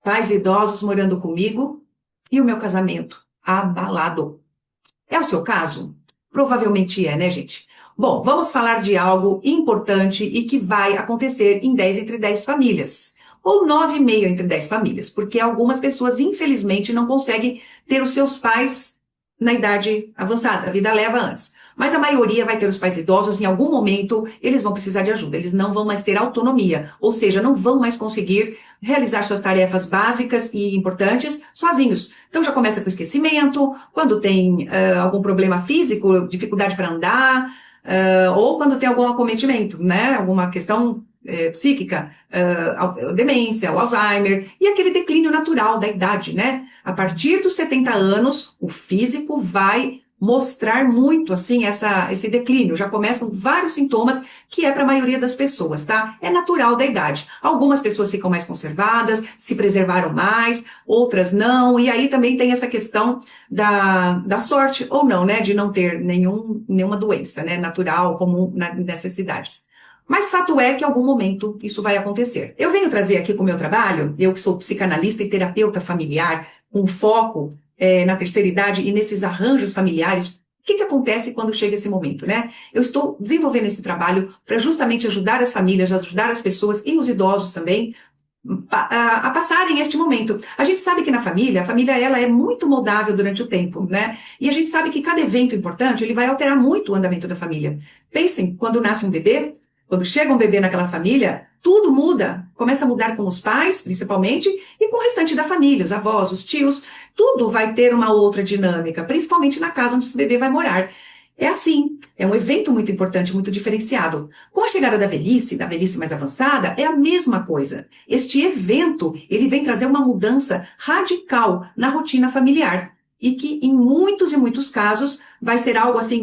pais idosos morando comigo e o meu casamento abalado. É o seu caso? Provavelmente é, né, gente? Bom, vamos falar de algo importante e que vai acontecer em 10 entre 10 famílias. Ou 9,5 entre 10 famílias, porque algumas pessoas, infelizmente, não conseguem ter os seus pais na idade avançada. A vida leva antes. Mas a maioria vai ter os pais idosos, em algum momento eles vão precisar de ajuda, eles não vão mais ter autonomia, ou seja, não vão mais conseguir realizar suas tarefas básicas e importantes sozinhos. Então já começa com esquecimento, quando tem algum problema físico, dificuldade para andar, ou quando tem algum acometimento, né? Alguma questão psíquica, demência, o Alzheimer, e aquele declínio natural da idade, né? A partir dos 70 anos, o físico vai mostrar muito, assim, esse declínio. Já começam vários sintomas que é para a maioria das pessoas, tá? É natural da idade. Algumas pessoas ficam mais conservadas, se preservaram mais, outras não, e aí também tem essa questão da sorte ou não, né? De não ter nenhuma doença, né? Natural, comum nessas idades. Mas fato é que em algum momento isso vai acontecer. Eu venho trazer aqui com o meu trabalho, eu que sou psicanalista e terapeuta familiar, com foco na terceira idade e nesses arranjos familiares, o que acontece quando chega esse momento, né? Eu estou desenvolvendo esse trabalho para justamente ajudar as famílias, ajudar as pessoas e os idosos também a passarem este momento. A gente sabe que na família, a família ela é muito moldável durante o tempo, né? E a gente sabe que cada evento importante, ele vai alterar muito o andamento da família. Pensem, quando nasce um bebê, quando chega um bebê naquela família, tudo muda. Começa a mudar com os pais, principalmente, e com o restante da família, os avós, os tios. Tudo vai ter uma outra dinâmica, principalmente na casa onde esse bebê vai morar. É assim, é um evento muito importante, muito diferenciado. Com a chegada da velhice mais avançada, é a mesma coisa. Este evento, ele vem trazer uma mudança radical na rotina familiar. E que, em muitos e muitos casos, vai ser algo assim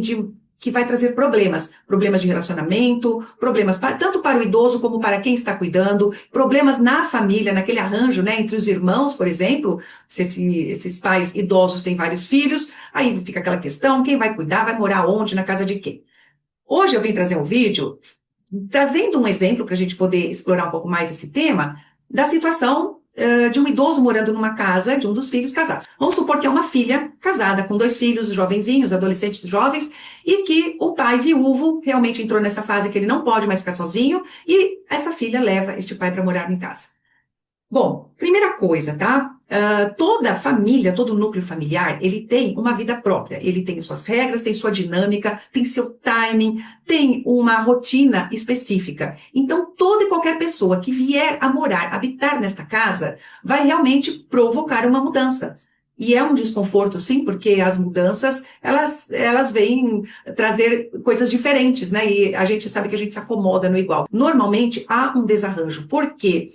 que vai trazer problemas de relacionamento, problemas tanto para o idoso como para quem está cuidando, problemas na família, naquele arranjo, né, entre os irmãos, por exemplo, se esses pais idosos têm vários filhos, aí fica aquela questão, quem vai cuidar, vai morar onde, na casa de quem? Hoje eu vim trazer um vídeo trazendo um exemplo para a gente poder explorar um pouco mais esse tema, da situação de um idoso morando numa casa de um dos filhos casados. Vamos supor que é uma filha casada com 2 filhos jovenzinhos, adolescentes jovens, e que o pai viúvo realmente entrou nessa fase que ele não pode mais ficar sozinho, e essa filha leva este pai para morar em casa. Bom, primeira coisa, tá? Toda família, todo núcleo familiar, ele tem uma vida própria. Ele tem suas regras, tem sua dinâmica, tem seu timing, tem uma rotina específica. Então, toda e qualquer pessoa que vier a morar, habitar nesta casa, vai realmente provocar uma mudança. E é um desconforto, sim, porque as mudanças, elas vêm trazer coisas diferentes, né? E a gente sabe que a gente se acomoda no igual. Normalmente, há um desarranjo. Por quê?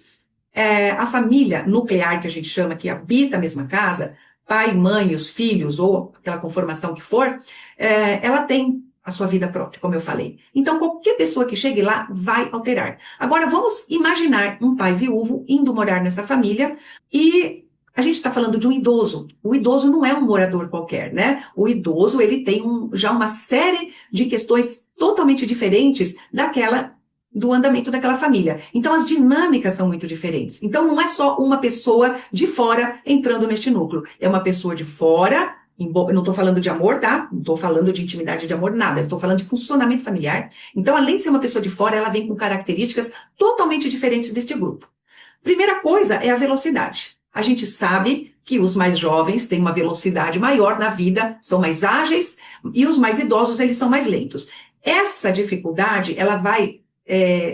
A família nuclear, que a gente chama, que habita a mesma casa, pai, mãe, os filhos, ou aquela conformação que for, ela tem a sua vida própria, como eu falei. Então, qualquer pessoa que chegue lá vai alterar. Agora, vamos imaginar um pai viúvo indo morar nessa família e a gente está falando de um idoso. O idoso não é um morador qualquer, né? O idoso, ele tem já uma série de questões totalmente diferentes do andamento daquela família. Então, as dinâmicas são muito diferentes. Então, não é só uma pessoa de fora entrando neste núcleo. É uma pessoa de fora, eu não estou falando de amor, tá? Não estou falando de intimidade de amor, nada. Eu estou falando de funcionamento familiar. Então, além de ser uma pessoa de fora, ela vem com características totalmente diferentes deste grupo. Primeira coisa é a velocidade. A gente sabe que os mais jovens têm uma velocidade maior na vida, são mais ágeis, e os mais idosos, eles são mais lentos. Essa dificuldade, ela vai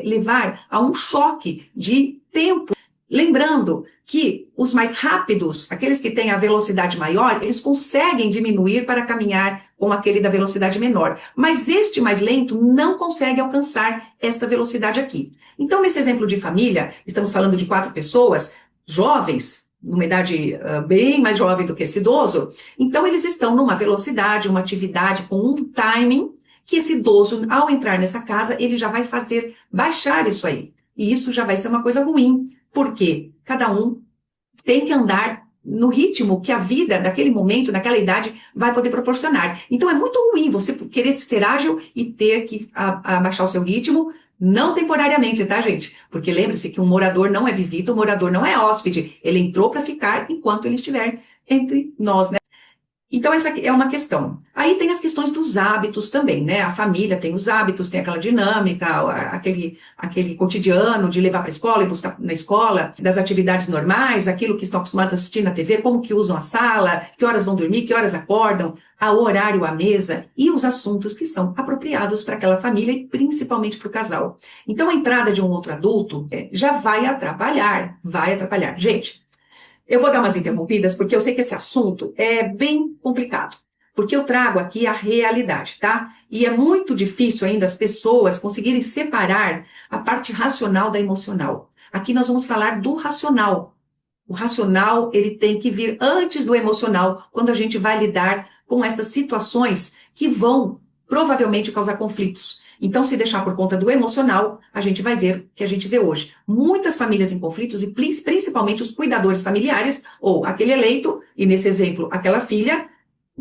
levar a um choque de tempo. Lembrando que os mais rápidos, aqueles que têm a velocidade maior, eles conseguem diminuir para caminhar com aquele da velocidade menor. Mas este mais lento não consegue alcançar esta velocidade aqui. Então, nesse exemplo de família, estamos falando de 4 pessoas, jovens, numa idade bem mais jovem do que esse idoso. Então, eles estão numa velocidade, uma atividade com um timing, que esse idoso, ao entrar nessa casa, ele já vai fazer baixar isso aí. E isso já vai ser uma coisa ruim, porque cada um tem que andar no ritmo que a vida daquele momento, naquela idade, vai poder proporcionar. Então, é muito ruim você querer ser ágil e ter que abaixar o seu ritmo Não temporariamente, tá, gente? Porque lembre-se que um morador não é visita, um morador não é hóspede. Ele entrou para ficar enquanto ele estiver entre nós, né? Então, essa é uma questão. Aí tem as questões dos hábitos também, né? A família tem os hábitos, tem aquela dinâmica, aquele cotidiano de levar para a escola e buscar na escola, das atividades normais, aquilo que estão acostumados a assistir na TV, como que usam a sala, que horas vão dormir, que horas acordam, o horário à mesa e os assuntos que são apropriados para aquela família e principalmente para o casal. Então, a entrada de um outro adulto já vai atrapalhar, vai atrapalhar. Gente, eu vou dar umas interrompidas, porque eu sei que esse assunto é bem complicado. Porque eu trago aqui a realidade, tá? E é muito difícil ainda as pessoas conseguirem separar a parte racional da emocional. Aqui nós vamos falar do racional. O racional, ele tem que vir antes do emocional, quando a gente vai lidar com essas situações que vão provavelmente causar conflitos. Então, se deixar por conta do emocional, a gente vai ver o que a gente vê hoje. Muitas famílias em conflitos e principalmente os cuidadores familiares, ou aquele eleito, e nesse exemplo, aquela filha,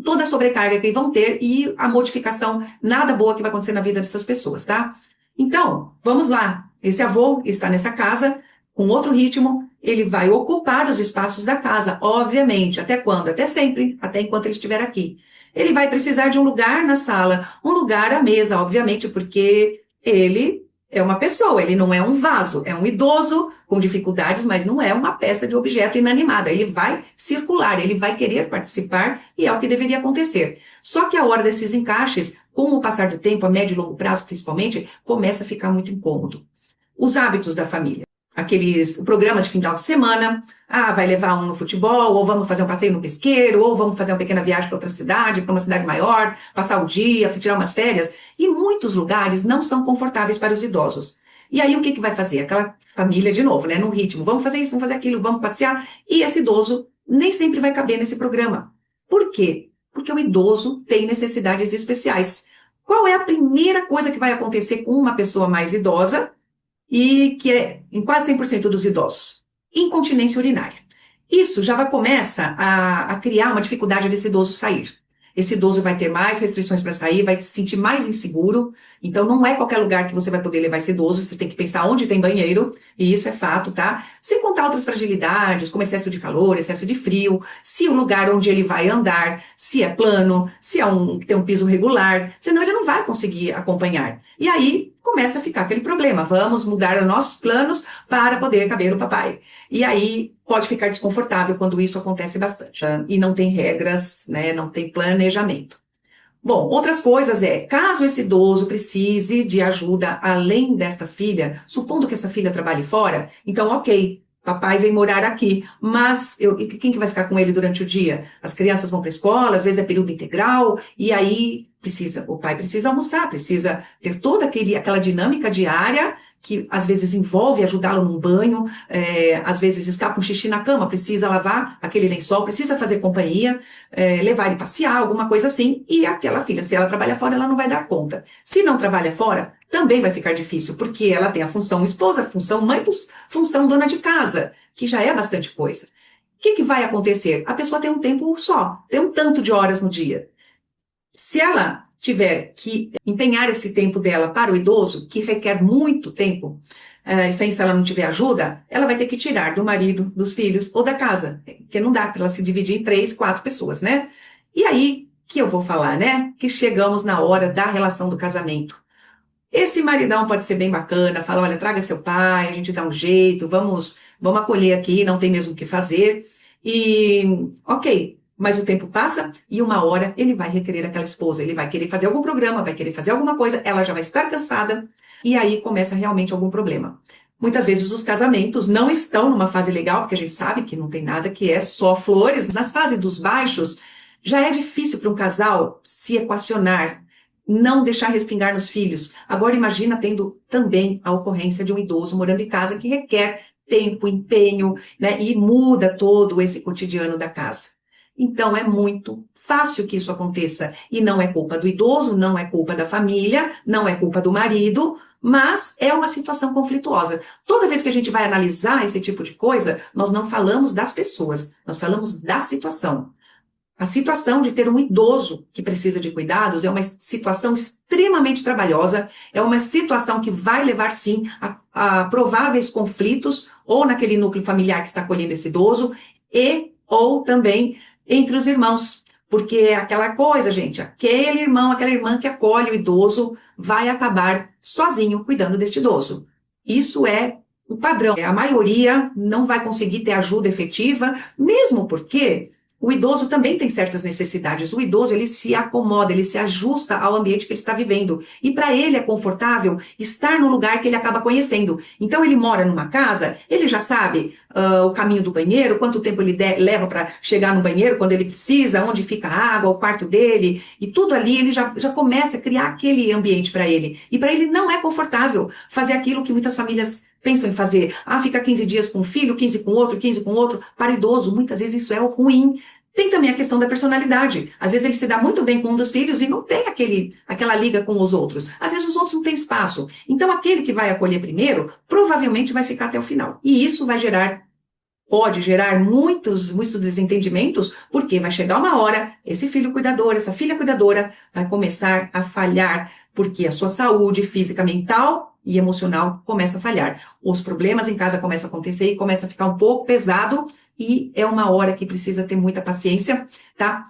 toda a sobrecarga que vão ter e a modificação nada boa que vai acontecer na vida dessas pessoas, tá? Então, vamos lá. Esse avô está nessa casa, com outro ritmo, ele vai ocupar os espaços da casa, obviamente. Até quando? Até sempre, até enquanto ele estiver aqui. Ele vai precisar de um lugar na sala, um lugar à mesa, obviamente, porque ele é uma pessoa, ele não é um vaso, é um idoso com dificuldades, mas não é uma peça de objeto inanimada. Ele vai circular, ele vai querer participar e é o que deveria acontecer. Só que a hora desses encaixes, com o passar do tempo, a médio e longo prazo principalmente, começa a ficar muito incômodo. Os hábitos da família. Aqueles programas de final de semana, vai levar um no futebol, ou vamos fazer um passeio no pesqueiro, ou vamos fazer uma pequena viagem para outra cidade, para uma cidade maior, passar o dia, tirar umas férias. E muitos lugares não são confortáveis para os idosos. E aí o que vai fazer? Aquela família de novo, né? No ritmo, vamos fazer isso, vamos fazer aquilo, vamos passear. E esse idoso nem sempre vai caber nesse programa. Por quê? Porque o idoso tem necessidades especiais. Qual é a primeira coisa que vai acontecer com uma pessoa mais idosa? E que é em quase 100% dos idosos, incontinência urinária. Isso já começa a criar uma dificuldade desse idoso sair. Esse idoso vai ter mais restrições para sair, vai se sentir mais inseguro. Então, não é qualquer lugar que você vai poder levar esse idoso, você tem que pensar onde tem banheiro, e isso é fato, tá? Sem contar outras fragilidades, como excesso de calor, excesso de frio, se o lugar onde ele vai andar, se é plano, se tem um piso regular, senão ele não vai conseguir acompanhar. E aí, começa a ficar aquele problema, vamos mudar os nossos planos para poder caber o papai. E aí, pode ficar desconfortável quando isso acontece bastante. E não tem regras, né? Não tem planejamento. Bom, outras coisas caso esse idoso precise de ajuda além desta filha, supondo que essa filha trabalhe fora, então ok, papai vem morar aqui, mas quem que vai ficar com ele durante o dia? As crianças vão para a escola, às vezes é período integral, e aí o pai precisa almoçar, precisa ter toda aquela dinâmica diária, que às vezes envolve ajudá-lo num banho, às vezes escapa um xixi na cama, precisa lavar aquele lençol, precisa fazer companhia, levar ele passear, alguma coisa assim, e aquela filha, se ela trabalha fora, ela não vai dar conta. Se não trabalha fora, também vai ficar difícil, porque ela tem a função esposa, a função mãe, função dona de casa, que já é bastante coisa. O que vai acontecer? A pessoa tem um tempo só, tem um tanto de horas no dia. Se ela tiver que empenhar esse tempo dela para o idoso, que requer muito tempo, se ela não tiver ajuda, ela vai ter que tirar do marido, dos filhos ou da casa, porque não dá para ela se dividir em 3, 4 pessoas, né? E aí que eu vou falar, né? Que chegamos na hora da relação do casamento. Esse maridão pode ser bem bacana, fala, olha, traga seu pai, a gente dá um jeito, vamos acolher aqui, não tem mesmo o que fazer. E, ok, mas o tempo passa e uma hora ele vai requerer aquela esposa, ele vai querer fazer algum programa, vai querer fazer alguma coisa, ela já vai estar cansada e aí começa realmente algum problema. Muitas vezes os casamentos não estão numa fase legal, porque a gente sabe que não tem nada que é só flores. Nas fases dos baixos, já é difícil para um casal se equacionar, não deixar respingar nos filhos. Agora imagina tendo também a ocorrência de um idoso morando em casa que requer tempo, empenho, né, e muda todo esse cotidiano da casa. Então, é muito fácil que isso aconteça. E não é culpa do idoso, não é culpa da família, não é culpa do marido, mas é uma situação conflituosa. Toda vez que a gente vai analisar esse tipo de coisa, nós não falamos das pessoas, nós falamos da situação. A situação de ter um idoso que precisa de cuidados é uma situação extremamente trabalhosa, é uma situação que vai levar, sim, a prováveis conflitos, ou naquele núcleo familiar que está acolhendo esse idoso, ou também entre os irmãos. Porque é aquela coisa, gente, aquele irmão, aquela irmã que acolhe o idoso vai acabar sozinho cuidando deste idoso. Isso é o padrão. A maioria não vai conseguir ter ajuda efetiva, mesmo porque o idoso também tem certas necessidades. O idoso, ele se acomoda, ele se ajusta ao ambiente que ele está vivendo. E para ele é confortável estar no lugar que ele acaba conhecendo. Então, ele mora numa casa, ele já sabe o caminho do banheiro, quanto tempo ele leva para chegar no banheiro quando ele precisa, onde fica a água, o quarto dele. E tudo ali, ele já começa a criar aquele ambiente para ele. E para ele não é confortável fazer aquilo que muitas famílias pensam em fazer. Fica 15 dias com um filho, 15 com outro, 15 com outro. Para o idoso, muitas vezes isso é o ruim. Tem também a questão da personalidade. Às vezes ele se dá muito bem com um dos filhos e não tem aquela liga com os outros. Às vezes os outros não têm espaço. Então aquele que vai acolher primeiro, provavelmente vai ficar até o final. E isso pode gerar muitos desentendimentos, porque vai chegar uma hora, esse filho cuidador, essa filha cuidadora vai começar a falhar, porque a sua saúde física, mental e emocional começa a falhar. Os problemas em casa começam a acontecer e começa a ficar um pouco pesado, e é uma hora que precisa ter muita paciência, tá?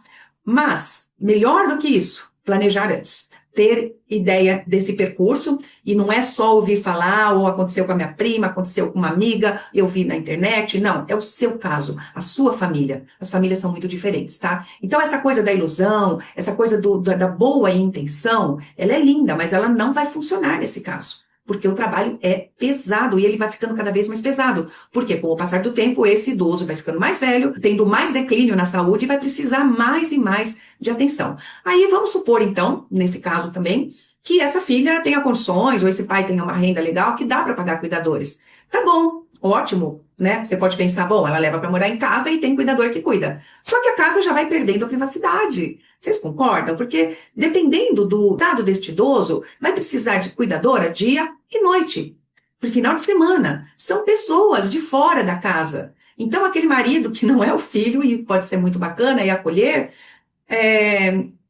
Mas, melhor do que isso, planejar antes. Ter ideia desse percurso, e não é só ouvir falar, ou aconteceu com a minha prima, aconteceu com uma amiga, eu vi na internet, não, é o seu caso, a sua família. As famílias são muito diferentes, tá? Então essa coisa da ilusão, essa coisa da boa intenção, ela é linda, mas ela não vai funcionar nesse caso. Porque o trabalho é pesado e ele vai ficando cada vez mais pesado. Porque com o passar do tempo, esse idoso vai ficando mais velho, tendo mais declínio na saúde e vai precisar mais e mais de atenção. Aí vamos supor, então, nesse caso também, que essa filha tenha condições, ou esse pai tenha uma renda legal que dá para pagar cuidadores. Tá bom, ótimo, né? Você pode pensar, bom, ela leva para morar em casa e tem cuidador que cuida. Só que a casa já vai perdendo a privacidade. Vocês concordam? Porque dependendo do dado deste idoso, vai precisar de cuidadora dia e noite. Por final de semana. São pessoas de fora da casa. Então, aquele marido que não é o filho, e pode ser muito bacana e acolher,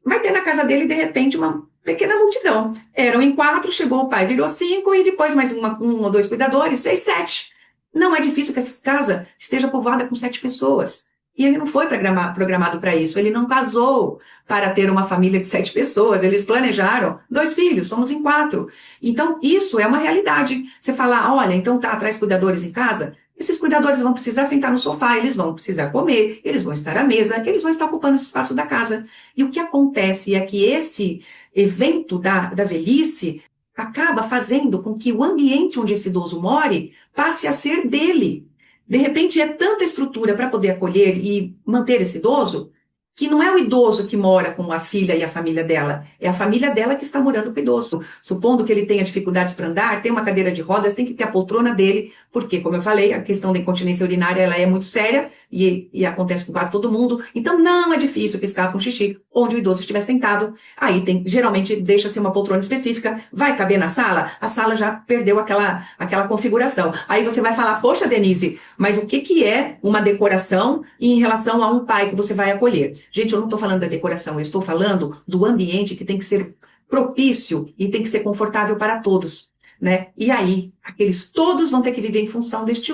vai ter na casa dele, de repente, uma pequena multidão. Eram em 4, chegou o pai, virou 5, e depois mais um ou 2 cuidadores, 6, 7. Não é difícil que essa casa esteja povoada com 7 pessoas. E ele não foi programado para isso. Ele não casou para ter uma família de 7 pessoas. Eles planejaram 2 filhos, somos em 4. Então, isso é uma realidade. Você fala, olha, então traz cuidadores em casa. Esses cuidadores vão precisar sentar no sofá, eles vão precisar comer, eles vão estar à mesa, eles vão estar ocupando esse espaço da casa. E o que acontece é que esse evento da velhice acaba fazendo com que o ambiente onde esse idoso more passe a ser dele. De repente, é tanta estrutura para poder acolher e manter esse idoso, que não é o idoso que mora com a filha e a família dela, é a família dela que está morando com o idoso. Supondo que ele tenha dificuldades para andar, tem uma cadeira de rodas, tem que ter a poltrona dele, porque, como eu falei, a questão da incontinência urinária ela é muito séria e acontece com quase todo mundo. Então, não é difícil piscar com xixi onde o idoso estiver sentado. Aí, geralmente, deixa-se uma poltrona específica, vai caber na sala, a sala já perdeu aquela configuração. Aí você vai falar, poxa, Denise, mas o que é uma decoração em relação a um pai que você vai acolher? Gente, eu não estou falando da decoração, eu estou falando do ambiente que tem que ser propício e tem que ser confortável para todos, né? E aí, aqueles todos vão ter que viver em função deste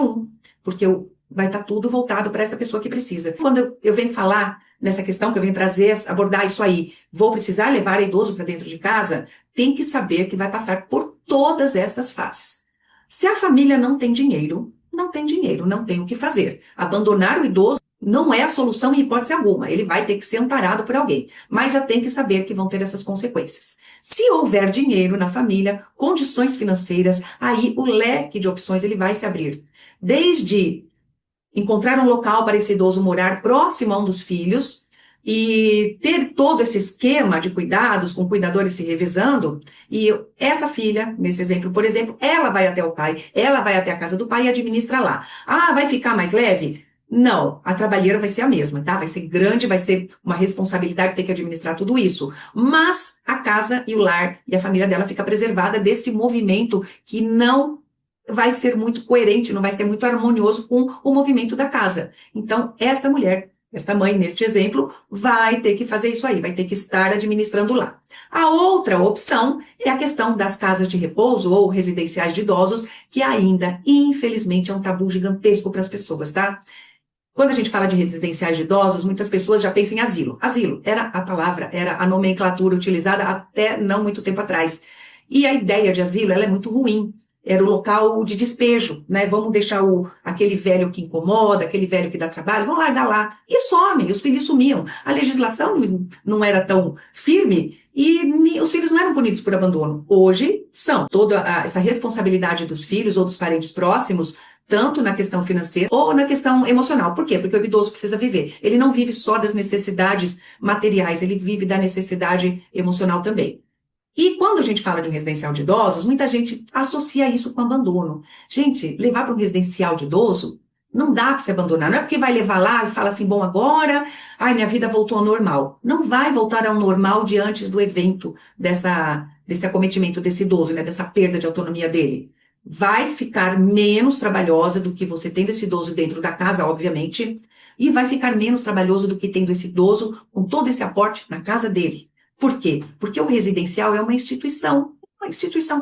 porque vai estar tudo voltado para essa pessoa que precisa. Quando eu venho falar nessa questão, que eu venho abordar isso aí, vou precisar levar idoso para dentro de casa, tem que saber que vai passar por todas essas fases. Se a família não tem dinheiro, não tem o que fazer. Abandonar o idoso não é a solução em hipótese alguma. Ele vai ter que ser amparado por alguém. Mas já tem que saber que vão ter essas consequências. Se houver dinheiro na família, condições financeiras, aí o leque de opções ele vai se abrir. Desde encontrar um local para esse idoso morar próximo a um dos filhos e ter todo esse esquema de cuidados, com cuidadores se revezando, e essa filha, nesse exemplo, por exemplo, ela vai até o pai, ela vai até a casa do pai e administra lá. Vai ficar mais leve? Não, a trabalheira vai ser a mesma, tá? Vai ser grande, vai ser uma responsabilidade ter que administrar tudo isso. Mas a casa e o lar e a família dela fica preservada deste movimento que não vai ser muito coerente, não vai ser muito harmonioso com o movimento da casa. Então, esta mulher Esta mãe, neste exemplo, vai ter que fazer isso aí, vai ter que estar administrando lá. A outra opção é a questão das casas de repouso ou residenciais de idosos, que ainda, infelizmente, é um tabu gigantesco para as pessoas, tá? Quando a gente fala de residenciais de idosos, muitas pessoas já pensam em asilo. Asilo era a palavra, era a nomenclatura utilizada até não muito tempo atrás. E a ideia de asilo, ela é muito ruim. Era o local de despejo, né? Vamos deixar aquele velho que incomoda, aquele velho que dá trabalho, vamos largar lá. E somem, os filhos sumiam. A legislação não era tão firme e os filhos não eram punidos por abandono. Hoje são. Essa responsabilidade dos filhos ou dos parentes próximos tanto na questão financeira ou na questão emocional. Por quê? Porque o idoso precisa viver. Ele não vive só das necessidades materiais, ele vive da necessidade emocional também. E quando a gente fala de um residencial de idosos, muita gente associa isso com abandono. Gente, levar para um residencial de idoso, não dá para se abandonar. Não é porque vai levar lá e fala assim, bom, agora, ai, minha vida voltou ao normal. Não vai voltar ao normal diante do evento desse acometimento desse idoso, né, dessa perda de autonomia dele. Vai ficar menos trabalhosa do que você tendo esse idoso dentro da casa, obviamente, e vai ficar menos trabalhoso do que tendo esse idoso com todo esse aporte na casa dele. Por quê? Porque o residencial é uma instituição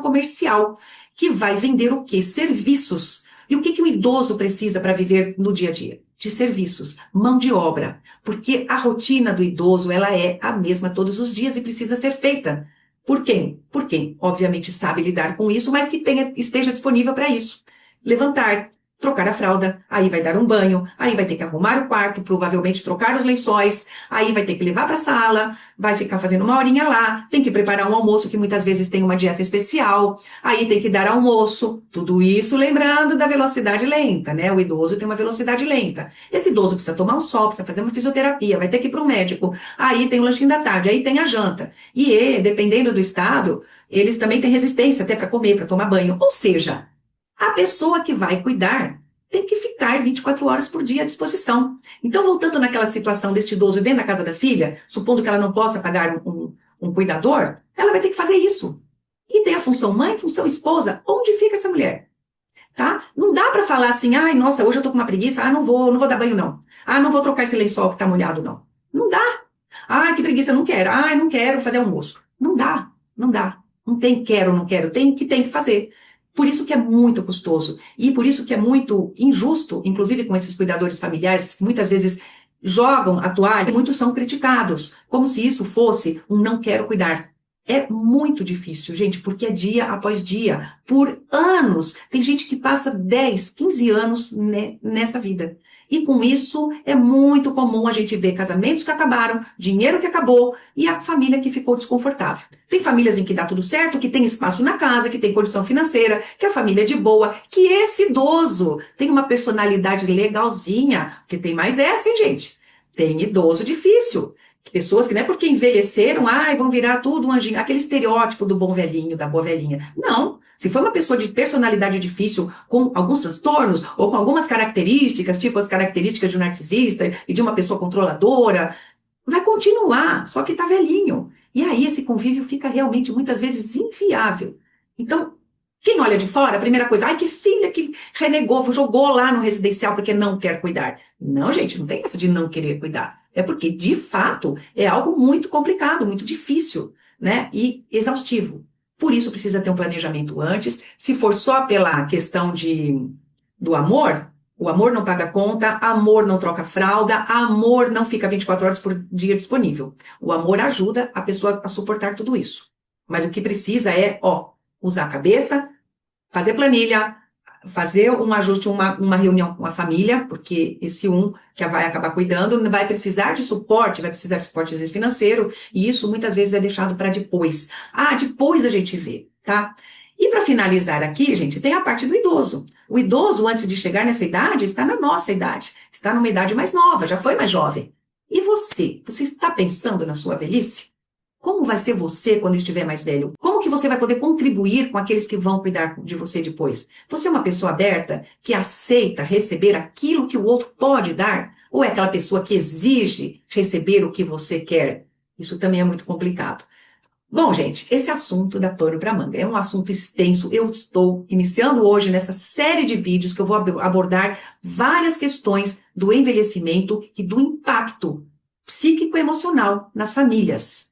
comercial, que vai vender o quê? Serviços. E o que o idoso precisa para viver no dia a dia? De serviços, mão de obra. Porque a rotina do idoso, ela é a mesma todos os dias e precisa ser feita. Por quem? Por quem, obviamente, sabe lidar com isso, mas que esteja disponível para isso. Levantar, trocar a fralda, aí vai dar um banho, aí vai ter que arrumar o quarto, provavelmente trocar os lençóis, aí vai ter que levar para a sala, vai ficar fazendo uma horinha lá, tem que preparar um almoço que muitas vezes tem uma dieta especial, aí tem que dar almoço, tudo isso lembrando da velocidade lenta, né? O idoso tem uma velocidade lenta. Esse idoso precisa tomar um sol, precisa fazer uma fisioterapia, vai ter que ir para um médico, aí tem o lanchinho da tarde, aí tem a janta. E, dependendo do estado, eles também têm resistência até para comer, para tomar banho. Ou seja, a pessoa que vai cuidar tem que ficar 24 horas por dia à disposição. Então, voltando naquela situação deste idoso dentro da casa da filha, supondo que ela não possa pagar um cuidador, ela vai ter que fazer isso. E tem a função mãe, função esposa. Onde fica essa mulher? Tá? Não dá para falar assim, ai, nossa, hoje eu tô com uma preguiça, não vou dar banho, não. Não vou trocar esse lençol que tá molhado, não. Não dá. Que preguiça, não quero. Não quero fazer almoço. Não dá, não dá. Não tem quero, não quero. Tem que fazer. Por isso que é muito custoso e por isso que é muito injusto, inclusive com esses cuidadores familiares que muitas vezes jogam a toalha, muitos são criticados, como se isso fosse um não quero cuidar. É muito difícil, gente, porque é dia após dia, por anos. Tem gente que passa 10, 15 anos nessa vida. E com isso é muito comum a gente ver casamentos que acabaram, dinheiro que acabou e a família que ficou desconfortável. Tem famílias em que dá tudo certo, que tem espaço na casa, que tem condição financeira, que a família é de boa, que esse idoso tem uma personalidade legalzinha, porque tem mais essa, hein, gente? Tem idoso difícil. Pessoas que não é porque envelheceram, vão virar tudo um anjinho, aquele estereótipo do bom velhinho, da boa velhinha. Não. Se for uma pessoa de personalidade difícil, com alguns transtornos, ou com algumas características, tipo as características de um narcisista e de uma pessoa controladora, vai continuar, só que tá velhinho. E aí esse convívio fica realmente, muitas vezes, inviável. Então, quem olha de fora, a primeira coisa, que filha que renegou, jogou lá no residencial porque não quer cuidar. Não, gente, não tem essa de não querer cuidar. É porque, de fato, é algo muito complicado, muito difícil, né? E exaustivo. Por isso precisa ter um planejamento antes. Se for só pela questão do amor, o amor não paga conta, amor não troca fralda, amor não fica 24 horas por dia disponível. O amor ajuda a pessoa a suportar tudo isso. Mas o que precisa é, usar a cabeça, fazer planilha, fazer um ajuste, uma reunião com a família, porque esse que vai acabar cuidando vai precisar de suporte, às vezes financeiro, e isso muitas vezes é deixado para depois. Depois a gente vê, tá? E para finalizar aqui, gente, tem a parte do idoso. O idoso, antes de chegar nessa idade, está na nossa idade, está numa idade mais nova, já foi mais jovem. E você está pensando na sua velhice? Como vai ser você quando estiver mais velho? Como que você vai poder contribuir com aqueles que vão cuidar de você depois? Você é uma pessoa aberta que aceita receber aquilo que o outro pode dar? Ou é aquela pessoa que exige receber o que você quer? Isso também é muito complicado. Bom, gente, esse assunto dá pano para manga. É um assunto extenso. Eu estou iniciando hoje nessa série de vídeos que eu vou abordar várias questões do envelhecimento e do impacto psíquico e emocional nas famílias.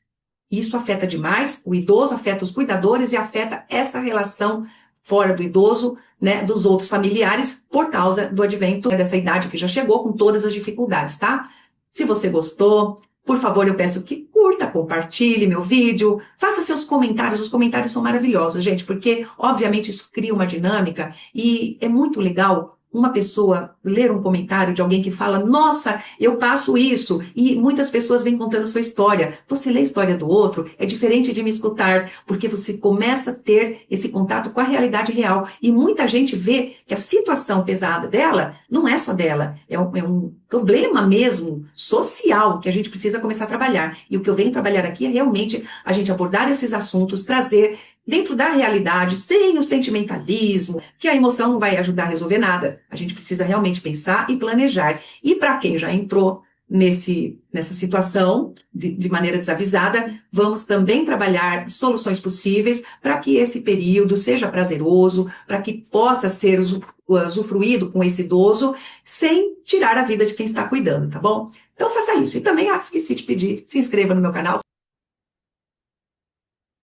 Isso afeta demais o idoso, afeta os cuidadores e afeta essa relação fora do idoso, né, dos outros familiares, por causa do advento dessa idade que já chegou com todas as dificuldades, tá? Se você gostou, por favor, eu peço que curta, compartilhe meu vídeo, faça seus comentários. Os comentários são maravilhosos, gente, porque, obviamente, isso cria uma dinâmica e é muito legal uma pessoa ler um comentário de alguém que fala: nossa, eu passo isso, e muitas pessoas vêm contando sua história. Você lê a história do outro, é diferente de me escutar, porque você começa a ter esse contato com a realidade real, e muita gente vê que a situação pesada dela não é só dela, é um problema mesmo social que a gente precisa começar a trabalhar. E o que eu venho trabalhar aqui é realmente a gente abordar esses assuntos, trazer dentro da realidade, sem o sentimentalismo, que a emoção não vai ajudar a resolver nada. A gente precisa realmente pensar e planejar. E para quem já entrou nessa situação de maneira desavisada, vamos também trabalhar soluções possíveis para que esse período seja prazeroso, para que possa ser usufruído com esse idoso, sem tirar a vida de quem está cuidando, tá bom? Então faça isso. E também, esqueci de pedir, se inscreva no meu canal.